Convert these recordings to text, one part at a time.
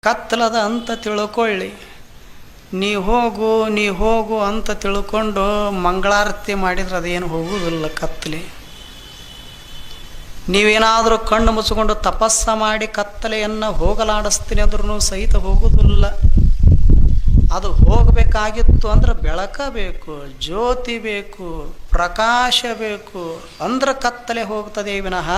ಕತ್ತಲದ ಅಂತ ತಿಳ್ಕೊಳ್ಳಿ. ನೀ ಹೋಗು ಅಂತ ತಿಳ್ಕೊಂಡು ಮಂಗಳಾರತಿ ಮಾಡಿದ್ರೆ ಅದೇನು ಹೋಗುವುದಿಲ್ಲ ಕತ್ತಲೆ. ನೀವೇನಾದರೂ ಕಣ್ಣು ಮುಚ್ಚಿಕೊಂಡು ತಪಸ್ಸ ಮಾಡಿ ಕತ್ತಲೆಯನ್ನು ಹೋಗಲಾಡಿಸ್ತೀನಿ ಅಂದ್ರೂ ಸಹಿತ ಹೋಗುವುದಿಲ್ಲ. ಅದು ಹೋಗಬೇಕಾಗಿತ್ತು ಅಂದ್ರೆ ಬೆಳಕ ಬೇಕು, ಜ್ಯೋತಿ ಬೇಕು, ಪ್ರಕಾಶ ಬೇಕು, ಅಂದ್ರೆ ಕತ್ತಲೆ ಹೋಗ್ತದೆ ವಿನಃ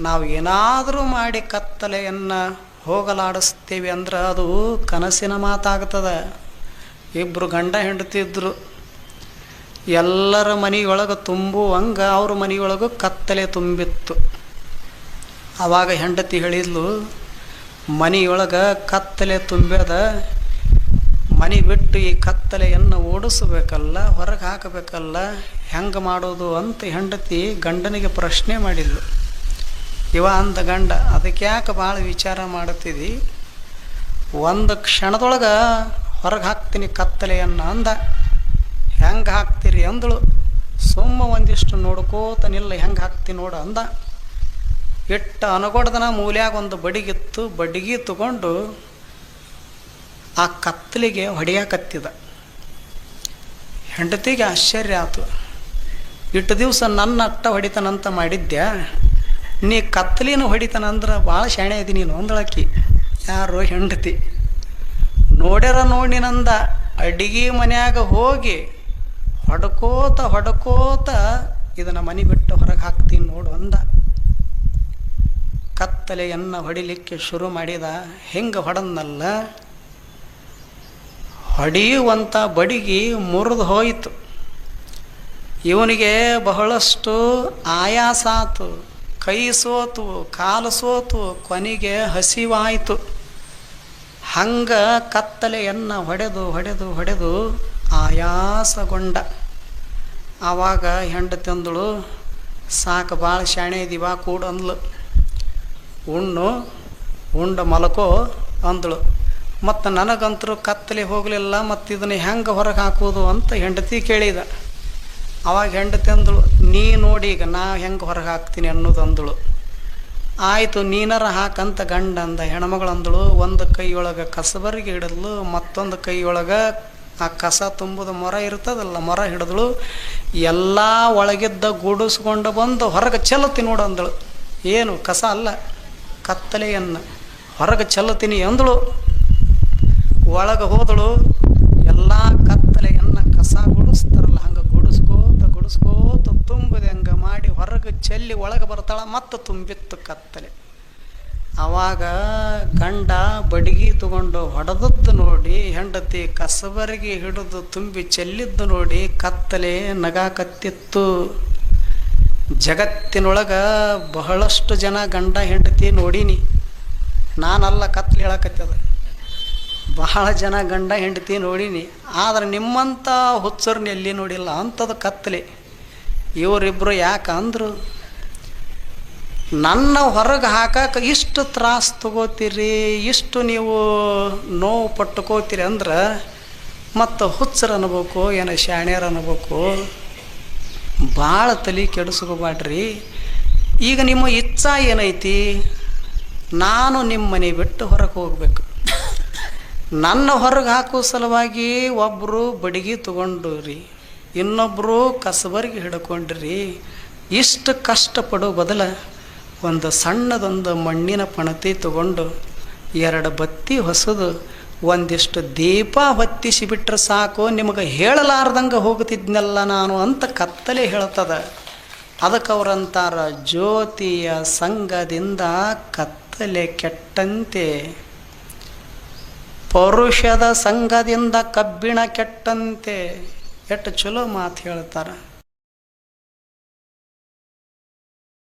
ನಾವು ಏನಾದರೂ ಮಾಡಿ ಕತ್ತಲೆಯನ್ನು ಹೋಗಲಾಡಿಸ್ತೀವಿ ಅಂದ್ರೆ ಅದು ಕನಸಿನ ಮಾತಾಗ್ತದೆ. ಇಬ್ಬರು ಗಂಡ ಹೆಂಡತಿದ್ರು, ಎಲ್ಲರ ಮನೆಯೊಳಗೆ ತುಂಬುವಂಗೆ ಅವ್ರ ಮನೆಯೊಳಗೂ ಕತ್ತಲೆ ತುಂಬಿತ್ತು. ಆವಾಗ ಹೆಂಡತಿ ಹೇಳಿದ್ಲು, ಮನೆಯೊಳಗೆ ಕತ್ತಲೆ ತುಂಬ್ಯದ, ಮನೆ ಬಿಟ್ಟು ಈ ಕತ್ತಲೆಯನ್ನು ಓಡಿಸ್ಬೇಕಲ್ಲ, ಹೊರಗೆ ಹಾಕಬೇಕಲ್ಲ, ಹೆಂಗೆ ಮಾಡೋದು ಅಂತ ಹೆಂಡತಿ ಗಂಡನಿಗೆ ಪ್ರಶ್ನೆ ಮಾಡಿದ್ಲು. ಇವ ಅಂದ ಗಂಡ, ಅದಕ್ಕೆ ಯಾಕೆ ಭಾಳ ವಿಚಾರ ಮಾಡ್ತಿದ್ದಿ, ಒಂದು ಕ್ಷಣದೊಳಗೆ ಹೊರಗೆ ಹಾಕ್ತೀನಿ ಕತ್ತಲೆಯನ್ನು ಅಂದ. ಹೆಂಗೆ ಹಾಕ್ತೀರಿ ಅಂದಳು. ಸುಮ್ಮ ಒಂದಿಷ್ಟು ನೋಡ್ಕೋತ ನಿಲ್ಲ, ಹೆಂಗೆ ಹಾಕ್ತೀನಿ ನೋಡು ಅಂದ. ಇಟ್ಟು ಅನಗೊಡ್ದನ ಮೂಲ್ಯಾಗ ಒಂದು ಬಡಿಗಿತ್ತು, ಬಡಿಗೆ ತಗೊಂಡು ಆ ಕತ್ತಲಿಗೆ ಹೊಡೆಯಕತ್ತಿದ. ಹೆಂಡತಿಗೆ ಆಶ್ಚರ್ಯ ಆಯ್ತು. ಇಟ್ಟು ದಿವಸ ನನ್ನ ಅಟ್ಟ ಹೊಡಿತಾನಂತ ಮಾಡಿದ್ಯಾ, ನೀ ಕತ್ತಲಿನ ಹೊಡಿತಾನಂದ್ರೆ ಭಾಳ ಶಾಣೆ ಇದ್ದೀನಿ ನೀನು ಅಂದಳಕ್ಕಿ. ಯಾರು? ಹೆಂಡತಿ. ನೋಡಿನಂದ ಅಡಿಗೆ ಮನ್ಯಾಗ ಹೋಗಿ ಹೊಡ್ಕೋತ ಇದನ್ನು ಮನೆ ಬಿಟ್ಟು ಹೊರಗೆ ಹಾಕ್ತೀನಿ ನೋಡು ಅಂದ. ಕತ್ತಲೆಯನ್ನು ಹೊಡಿಲಿಕ್ಕೆ ಶುರು ಮಾಡಿದ. ಹೆಂಗೆ ಹೊಡೆದ್ನಲ್ಲ, ಹೊಡೆಯುವಂಥ ಬಡಿಗೆ ಮುರಿದು ಹೋಯಿತು. ಇವನಿಗೆ ಬಹಳಷ್ಟು ಆಯಾಸ ಆತು, ಕೈ ಸೋತು, ಕಾಲು ಸೋತು, ಕೊನೆಗೆ ಹಸಿವಾಯಿತು. ಹಂಗೆ ಕತ್ತಲೆಯನ್ನು ಹೊಡೆದು ಆಯಾಸಗೊಂಡ. ಆವಾಗ ಹೆಂಡತಿ ಅಂದಳು, ಸಾಕು ಭಾಳ ಶಾಣೆ ಇದೀವ ಕೂಡ ಅಂದ್ಲು. ಉಂಡು ಮಲಕೋ ಅಂದಳು. ಮತ್ತು ನನಗಂತರೂ ಕತ್ತಲೆ ಹೋಗಲಿಲ್ಲ, ಮತ್ತು ಇದನ್ನು ಹೆಂಗೆ ಹೊರಗೆ ಹಾಕೋದು ಅಂತ ಹೆಂಡತಿ ಕೇಳಿದ. ಅವಾಗ ಹೆಂಡತಿ ಅಂದಳು, ನೀ ನೋಡಿ ಈಗ ನಾ ಹೆಂಗೆ ಹೊರಗೆ ಹಾಕ್ತೀನಿ ಅನ್ನೋದು ಅಂದಳು. ಆಯಿತು ನೀನಾರ ಹಾಕಂತ ಗಂಡ ಅಂದ. ಹೆಣ್ಮಗಳು ಅಂದಳು, ಒಂದು ಕೈಯೊಳಗೆ ಕಸಬರಿಗೆ ಹಿಡಿದ್ಲು, ಮತ್ತೊಂದು ಕೈಯೊಳಗೆ ಆ ಕಸ ತುಂಬೋದು ಮೊರ ಇರ್ತದಲ್ಲ, ಮೊರ ಹಿಡಿದಳು. ಎಲ್ಲ ಒಳಗಿದ್ದ ಗೂಡಿಸ್ಕೊಂಡು ಬಂದು ಹೊರಗೆ ಚೆಲ್ಲುತ್ತೀನಿ ನೋಡು ಅಂದಳು. ಏನು ಕಸ ಅಲ್ಲ, ಕತ್ತಲೆಯನ್ನು ಹೊರಗೆ ಚೆಲ್ಲುತ್ತೀನಿ ಅಂದಳು. ಒಳಗೆ ಹೋದಳು. ಎಲ್ಲ ಕತ್ತಲೆಯನ್ನು ಕಸ ಗುಡಿಸ್ತಾರಲ್ಲ ಹಂಗೆ ಗುಡಿಸ್ಕೋತ ತುಂಬಿದೆ. ಹಂಗೆ ಮಾಡಿ ಹೊರಗೆ ಚೆಲ್ಲಿ ಒಳಗೆ ಬರ್ತಾಳ. ಮತ್ತು ತುಂಬಿತ್ತು ಕತ್ತಲೆ. ಆವಾಗ ಗಂಡ ಬಡಿಗೆ ತಗೊಂಡು ಹೊಡೆದದ್ದು ನೋಡಿ, ಹೆಂಡತಿ ಕಸಬರಿಗೆ ಹಿಡಿದು ತುಂಬಿ ಚೆಲ್ಲಿದ್ದು ನೋಡಿ ಕತ್ತಲೆ ನಗಾಕತ್ತಿತ್ತು. ಜಗತ್ತಿನೊಳಗೆ ಬಹಳಷ್ಟು ಜನ ಗಂಡ ಹೆಂಡತಿ ನೋಡೀನಿ, ನಾನಲ್ಲ ಕತ್ತಲೆ ಹೇಳಕತ್ತದ. ಬಹಳ ಜನ ಗಂಡ ಹೆಂಡತಿ ನೋಡೀನಿ, ಆದರೆ ನಿಮ್ಮಂಥ ಹುಚ್ಚರನ್ನ ಎಲ್ಲಿ ನೋಡಿಲ್ಲ ಅಂಥದ್ದು ಕತ್ತಲೆ. ಇವರಿಬ್ಬರು ಯಾಕೆ ಅಂದರು, ನನ್ನ ಹೊರಗೆ ಹಾಕಕ್ಕೆ ಇಷ್ಟು ತ್ರಾಸು ತಗೋತೀರಿ, ಇಷ್ಟು ನೀವು ನೋವು ಪಟ್ಕೋತೀರಿ ಅಂದ್ರೆ ಮತ್ತು ಹುಚ್ಚರು ಅನ್ಬೇಕು ಏನೋ ಶಾಣ್ಯರು ಅನ್ಬೇಕು. ಭಾಳ ತಲೆ ಕೆಡಿಸ್ಕೋಬೇಡ್ರಿ. ಈಗ ನಿಮ್ಮ ಇಚ್ಛಾ ಏನೈತಿ, ನಾನು ನಿಮ್ಮ ಮನೆ ಬಿಟ್ಟು ಹೊರಗೆ ಹೋಗ್ಬೇಕು. ನನ್ನ ಹೊರಗೆ ಹಾಕೋ ಸಲುವಾಗಿ ಒಬ್ಬರು ಬಡಿಗೆ ತಗೊಂಡ್ರಿ, ಇನ್ನೊಬ್ಬರು ಕಸಬರಿಗೆ ಹಿಡ್ಕೊಂಡ್ರಿ. ಇಷ್ಟು ಕಷ್ಟಪಡೋ ಬದಲ ಒಂದು ಸಣ್ಣದೊಂದು ಮಣ್ಣಿನ ಪಣತಿ ತಗೊಂಡು 2 ಬತ್ತಿ ಹೊಸದು ಒಂದಿಷ್ಟು ದೀಪ ಹೊತ್ತಿಸಿಬಿಟ್ರೆ ಸಾಕು, ನಿಮಗೆ ಹೇಳಲಾರ್ದಂಗೆ ಹೋಗ್ತಿದ್ನಲ್ಲ ನಾನು ಅಂತ ಕತ್ತಲೆ ಹೇಳ್ತದ. ಅದಕ್ಕೆ ಅವರಂತಾರ, ಜ್ಯೋತಿಯ ಸಂಗದಿಂದ ಕತ್ತಲೆ ಕೆಟ್ಟಂತೆ, ಪೌರುಷದ ಸಂಘದಿಂದ ಕಬ್ಬಿಣ ಕೆಟ್ಟಂತೆ. ಎಷ್ಟು ಚಲೋ ಮಾತು ಹೇಳ್ತಾರೆ.